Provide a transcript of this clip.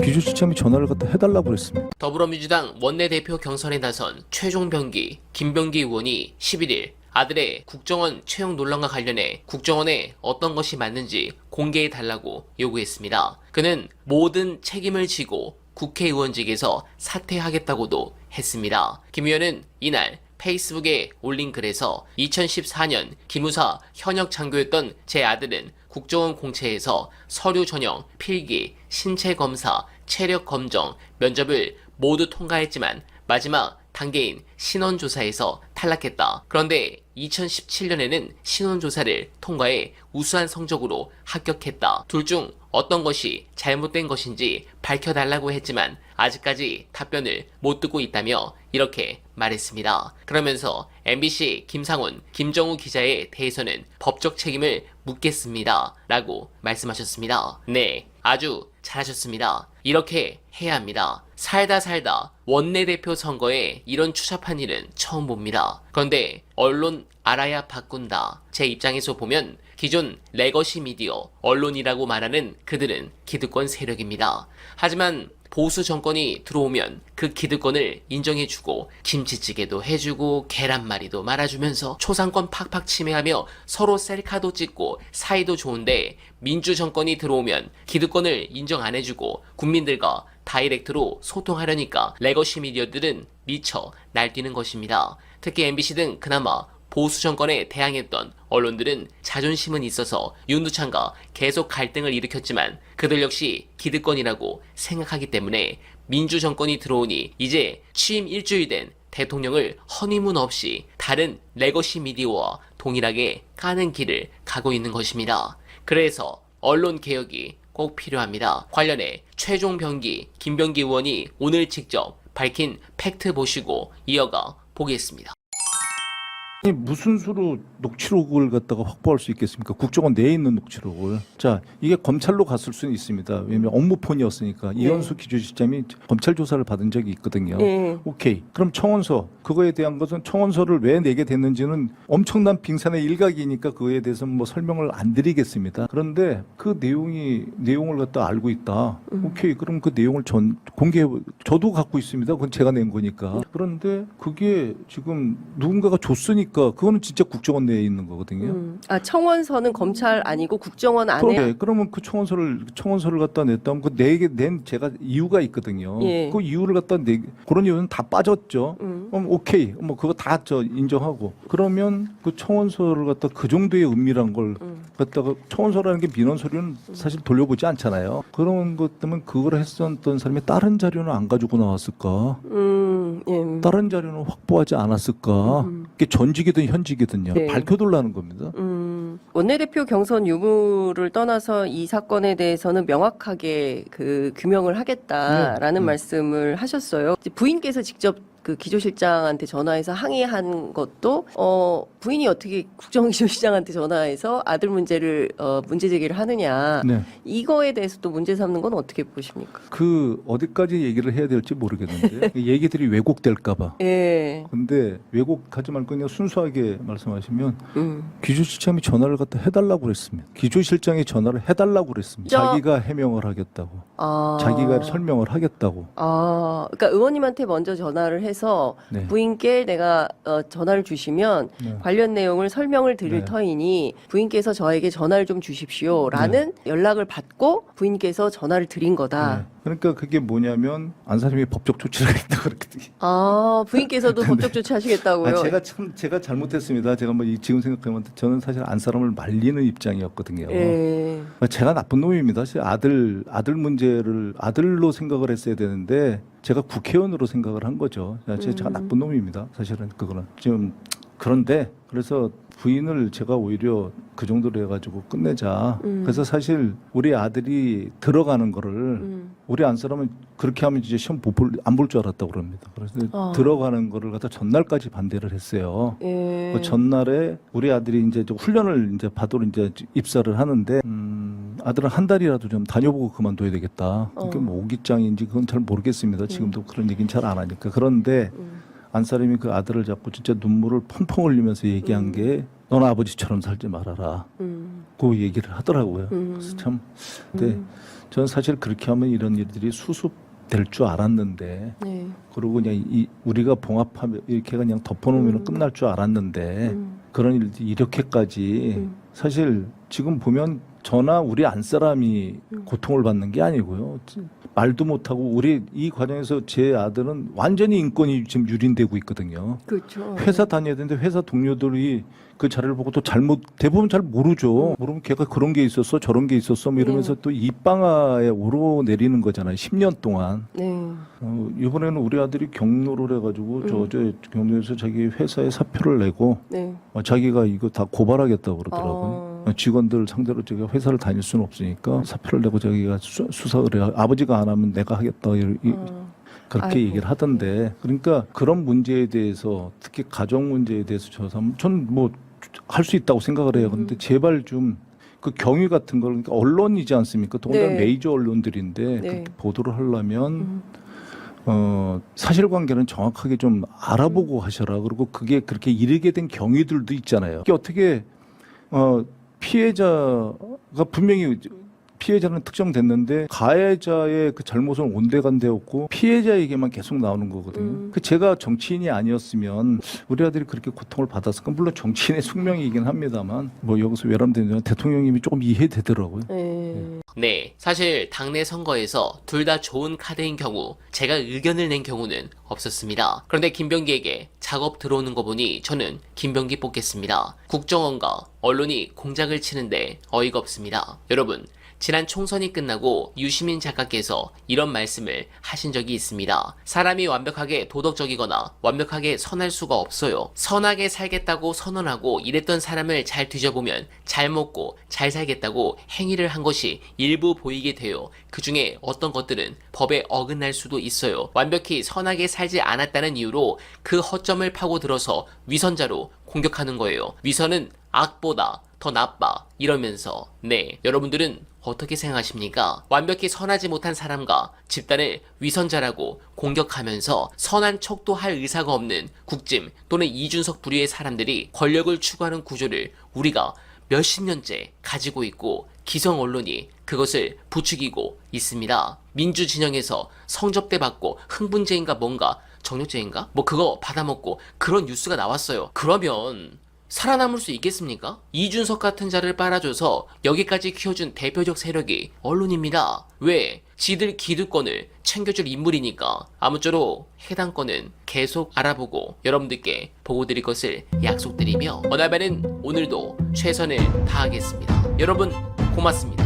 기조실장이 전화를 갖다 해달라고 그랬습니다. 더불어민주당 원내대표 경선에 나선 최종병기, 김병기 의원이 11일 아들의 국정원 채용 논란과 관련해 국정원에 어떤 것이 맞는지 공개해달라고 요구했습니다. 그는 모든 책임을 지고 국회의원직에서 사퇴하겠다고도 했습니다. 김 의원은 이날 페이스북에 올린 글에서 2014년 기무사 현역 장교였던 제 아들은 국정원 공채에서 서류 전형, 필기, 신체 검사, 체력 검정, 면접을 모두 통과했지만 마지막 단계인 신원조사에서 탈락했다. 그런데 2017년에는 신원조사를 통과해 우수한 성적으로 합격했다. 둘 중 어떤 것이 잘못된 것인지 밝혀달라고 했지만 아직까지 답변을 못 듣고 있다며 이렇게 말했습니다. 그러면서 MBC 김상훈, 김정우 기자에 대해서는 법적 책임을 묻겠습니다. 라고 말씀하셨습니다. 네, 아주 잘하셨습니다. 이렇게 해야 합니다. 살다 원내대표 선거에 이런 추잡한 일은 처음 봅니다. 그런데 언론 알아야 바꾼다. 제 입장에서 보면 기존 레거시 미디어, 언론이라고 말하는 그들은 기득권 세력입니다. 하지만 보수 정권이 들어오면 그 기득권을 인정해주고 김치찌개도 해주고 계란말이도 말아주면서 초상권 팍팍 침해하며 서로 셀카도 찍고 사이도 좋은데 민주 정권이 들어오면 기득권을 인정 안 해주고 국민들과 다이렉트로 소통하려니까 레거시 미디어들은 미쳐 날뛰는 것입니다. 특히 MBC 등 그나마 보수 정권에 대항했던 언론들은 자존심은 있어서 윤두찬과 계속 갈등을 일으켰지만 그들 역시 기득권이라고 생각하기 때문에 민주 정권이 들어오니 이제 취임 일주일 된 대통령을 허니문 없이 다른 레거시 미디어와 동일하게 까는 길을 가고 있는 것입니다. 그래서 언론 개혁이 꼭 필요합니다. 관련해 최종병기, 김병기 의원이 오늘 직접 밝힌 팩트 보시고 이어가 보겠습니다. 무슨 수로 녹취록을 갖다가 확보할 수 있겠습니까? 국정원 내에 있는 녹취록을. 자, 이게 검찰로 갔을 수는 있습니다. 왜냐하면 업무폰이었으니까 이현수 기조실장이 검찰 조사를 받은 적이 있거든요. 오케이. 그럼 청원서, 그거에 대한 것은 청원서를 왜 내게 됐는지는 엄청난 빙산의 일각이니까 그거에 대해서는 뭐 설명을 안 드리겠습니다. 그런데 그 내용을 갖다 알고 있다. 오케이. 그럼 그 내용을 저도 갖고 있습니다. 그건 제가 낸 거니까. 그런데 그게 지금 누군가가 줬으니까 그거는 진짜 국정원 내에 있는 거거든요. 아, 청원서는 검찰 아니고 국정원 안에. 네, 그러면 그 청원서를 갖다 냈다면 그 내게 낸 제가 이유가 있거든요. 예. 그 이유를 갖다 그런 이유는 다 빠졌죠. 그럼 오케이, 뭐 그거 다 인정하고 그러면 그 청원서를 갖다 그 정도의 은밀한 걸 갖다가 청원서라는 게 민원 서류는 사실 돌려보지 않잖아요. 그런 것 때문에 그걸 했었던 사람이 다른 자료는 안 가지고 나왔을까? 예. 다른 자료는 확보하지 않았을까? 그게 전직이든 현직이든요. 네. 밝혀달라는 겁니다. 원내대표 경선 유무를 떠나서 이 사건에 대해서는 명확하게 그 규명을 하겠다라는 말씀을 하셨어요. 이제 부인께서 직접 그 기조실장한테 전화해서 항의한 것도 부인이 어떻게 국정기조실장한테 전화해서 아들 문제를 문제 제기를 하느냐. 네. 이거에 대해서 또 문제 삼는 건 어떻게 보십니까? 그 어디까지 얘기를 해야 될지 모르겠는데 얘기들이 왜곡될까봐. 예. 근데 왜곡하지 말고 그냥 순수하게 말씀하시면 기조실장이 전화를 갖다 해달라고 그랬습니다. 기조실장이 전화를 해달라고 그랬습니다. 자기가 해명을 하겠다고. 자기가 설명을 하겠다고. 그러니까 의원님한테 먼저 전화를 해서 네. 부인께 내가 전화를 주시면 네. 관련 내용을 설명을 드릴 네. 터이니 부인께서 저에게 전화를 좀 주십시오라는 연락을 받고 부인께서 전화를 드린 거다. 네. 그러니까 그게 뭐냐면 안사람이 법적 조치를 하겠다 그랬거든요. 부인께서도 법적 조치하시겠다고요? 제가 잘못했습니다. 제가 뭐 지금 생각하면 저는 사실 안사람을 말리는 입장이었거든요. 예. 제가 나쁜 놈입니다. 사실 아들 문제를 아들로 생각을 했어야 되는데 제가 국회의원으로 생각을 한 거죠. 제가 나쁜 놈입니다. 사실은 그거는 지금 그런데 그래서 부인을 제가 오히려 그 정도로 해가지고 끝내자. 그래서 사실 우리 아들이 들어가는 거를 우리 안 사람은 그렇게 하면 이제 시험 안 볼 줄 알았다고 그럽니다. 그래서 들어가는 거를 갖다 전날까지 반대를 했어요. 예. 그 전날에 우리 아들이 이제 훈련을 이제 받으러 이제 입사를 하는데 아들은 한 달이라도 좀 다녀보고 그만둬야 되겠다. 그게 뭐 오기장인지 그건 잘 모르겠습니다. 지금도 그런 얘기는 잘 안 하니까. 그런데 안사람이 그 아들을 잡고 진짜 눈물을 펑펑 흘리면서 얘기한 게 넌 아버지처럼 살지 말아라. 그 얘기를 하더라고요. 그래서 참, 근데 저는 사실 그렇게 하면 이런 일들이 수습될 줄 알았는데, 네. 그리고 그냥 우리가 봉합하면 이렇게 그냥 덮어놓으면 끝날 줄 알았는데 그런 일들이 이렇게까지 사실 지금 보면 저나 우리 안 사람이 고통을 받는 게 아니고요. 말도 못하고 우리 이 과정에서 제 아들은 완전히 인권이 지금 유린되고 있거든요. 그렇죠. 회사 다녀야 되는데 회사 동료들이 그 자료를 보고 또 대부분 잘 모르죠. 모르면 걔가 그런 게 있었어 저런 게 있었어 뭐 이러면서 또 입방아에 오르내리는 거잖아요. 10년 동안. 네. 이번에는 우리 아들이 경로를 해가지고 저 경로에서 자기 회사에 사표를 내고 네. 자기가 이거 다 고발하겠다고 그러더라고요. 직원들 상대로 제가 회사를 다닐 수는 없으니까 사표를 내고 자기가 수사 의뢰 아버지가 안 하면 내가 하겠다 그렇게 아이고. 얘기를 하던데 그러니까 그런 문제에 대해서 특히 가정 문제에 대해서 저는 뭐 할 수 있다고 생각을 해요. 그런데 제발 좀 그 경위 같은 걸 그러니까 언론이지 않습니까? 더군다나 네. 메이저 언론들인데 네. 그렇게 보도를 하려면 사실관계는 정확하게 좀 알아보고 하셔라. 그리고 그게 그렇게 이르게 된 경위들도 있잖아요. 이게 어떻게 피해자가 분명히 피해자는 특정됐는데 가해자의 그 잘못은 온데간데없고 피해자에게만 계속 나오는 거거든요. 그 제가 정치인이 아니었으면 우리 아들이 그렇게 고통을 받았을까? 물론 정치인의 숙명이긴 합니다만 뭐 여기서 외람되는 대통령님이 조금 이해되더라고요. 네. 네, 사실 당내 선거에서 둘 다 좋은 카드인 경우 제가 의견을 낸 경우는 없었습니다. 그런데 김병기에게 작업 들어오는 거 보니 저는 김병기 뽑겠습니다. 국정원과 언론이 공작을 치는데 어이가 없습니다. 여러분, 지난 총선이 끝나고 유시민 작가께서 이런 말씀을 하신 적이 있습니다. 사람이 완벽하게 도덕적이거나 완벽하게 선할 수가 없어요. 선하게 살겠다고 선언하고 이랬던 사람을 잘 뒤져보면 잘 먹고 잘 살겠다고 행위를 한 것이 일부 보이게 돼요. 그 중에 어떤 것들은 법에 어긋날 수도 있어요. 완벽히 선하게 살지 않았다는 이유로 그 허점을 파고들어서 위선자로 공격하는 거예요. 위선은 악보다 더 나빠 이러면서 네, 여러분들은 어떻게 생각하십니까? 완벽히 선하지 못한 사람과 집단을 위선자라고 공격하면서 선한 척도 할 의사가 없는 국짐 또는 이준석 부류의 사람들이 권력을 추구하는 구조를 우리가 몇십 년째 가지고 있고 기성 언론이 그것을 부추기고 있습니다. 민주 진영에서 성접대 받고 흥분죄인가 뭔가 정력죄인가? 뭐 그거 받아먹고 그런 뉴스가 나왔어요. 그러면 살아남을 수 있겠습니까? 이준석 같은 자를 빨아줘서 여기까지 키워준 대표적 세력이 언론입니다. 왜? 지들 기득권을 챙겨줄 인물이니까. 아무쪼록 해당 건은 계속 알아보고 여러분들께 보고드릴 것을 약속드리며 어날바는 오늘도 최선을 다하겠습니다. 여러분 고맙습니다.